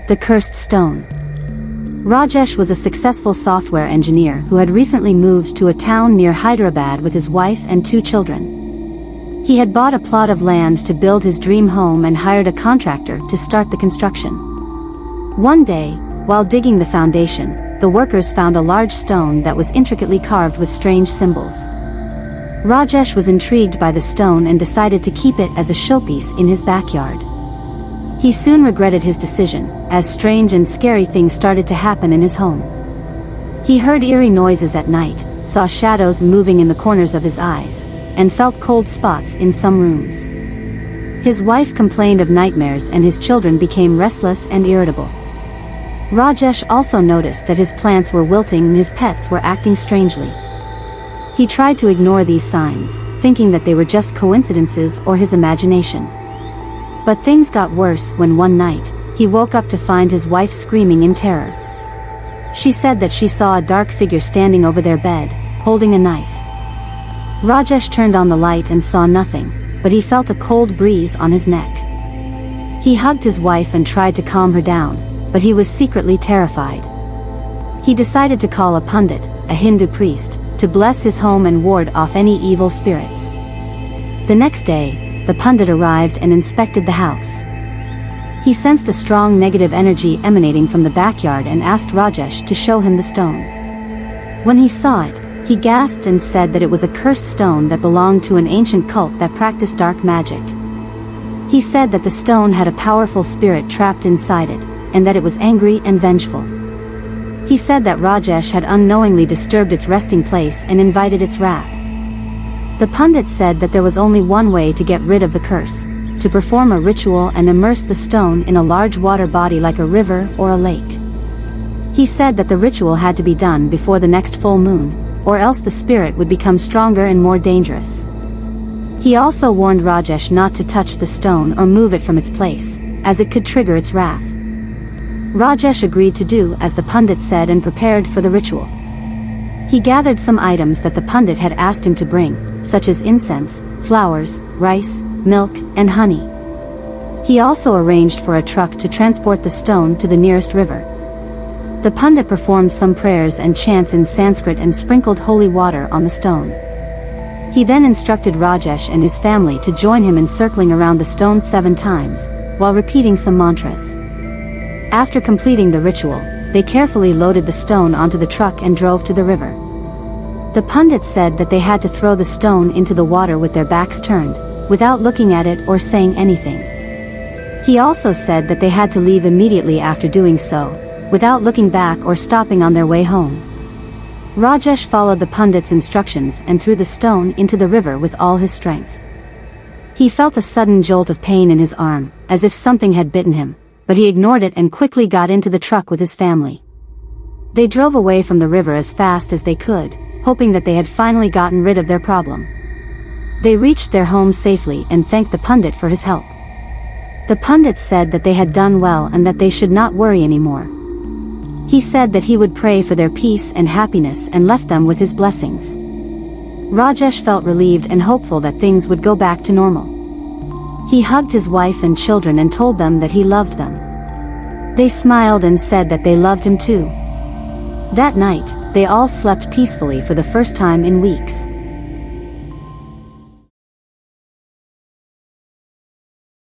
The Cursed Stone. Rajesh was a successful software engineer who had recently moved to a town near Hyderabad with his wife and 2 children. He had bought a plot of land to build his dream home and hired a contractor to start the construction. One day, while digging the foundation, the workers found a large stone that was intricately carved with strange symbols. Rajesh was intrigued by the stone and decided to keep it as a showpiece in his backyard. He soon regretted his decision, as strange and scary things started to happen in his home. He heard eerie noises at night, saw shadows moving in the corners of his eyes, and felt cold spots in some rooms. His wife complained of nightmares and his children became restless and irritable. Rajesh also noticed that his plants were wilting and his pets were acting strangely. He tried to ignore these signs, thinking that they were just coincidences or his imagination. But things got worse when one night, he woke up to find his wife screaming in terror. She said that she saw a dark figure standing over their bed, holding a knife. Rajesh turned on the light and saw nothing, but he felt a cold breeze on his neck. He hugged his wife and tried to calm her down, but he was secretly terrified. He decided to call a pundit, a Hindu priest, to bless his home and ward off any evil spirits. The next day, the pundit arrived and inspected the house. He sensed a strong negative energy emanating from the backyard and asked Rajesh to show him the stone. When he saw it, he gasped and said that it was a cursed stone that belonged to an ancient cult that practiced dark magic. He said that the stone had a powerful spirit trapped inside it, and that it was angry and vengeful. He said that Rajesh had unknowingly disturbed its resting place and invited its wrath. The pundit said that there was only one way to get rid of the curse: to perform a ritual and immerse the stone in a large water body like a river or a lake. He said that the ritual had to be done before the next full moon, or else the spirit would become stronger and more dangerous. He also warned Rajesh not to touch the stone or move it from its place, as it could trigger its wrath. Rajesh agreed to do as the pundit said and prepared for the ritual. He gathered some items that the pundit had asked him to bring, such as incense, flowers, rice, milk, and honey. He also arranged for a truck to transport the stone to the nearest river. The pundit performed some prayers and chants in Sanskrit and sprinkled holy water on the stone. He then instructed Rajesh and his family to join him in circling around the stone 7 times, while repeating some mantras. After completing the ritual, they carefully loaded the stone onto the truck and drove to the river. The pundit said that they had to throw the stone into the water with their backs turned, without looking at it or saying anything. He also said that they had to leave immediately after doing so, without looking back or stopping on their way home. Rajesh followed the pundit's instructions and threw the stone into the river with all his strength. He felt a sudden jolt of pain in his arm, as if something had bitten him, but he ignored it and quickly got into the truck with his family. They drove away from the river as fast as they could, hoping that they had finally gotten rid of their problem. They reached their home safely and thanked the pundit for his help. The pundit said that they had done well and that they should not worry anymore. He said that he would pray for their peace and happiness and left them with his blessings. Rajesh felt relieved and hopeful that things would go back to normal. He hugged his wife and children and told them that he loved them. They smiled and said that they loved him too. That night, they all slept peacefully for the first time in weeks.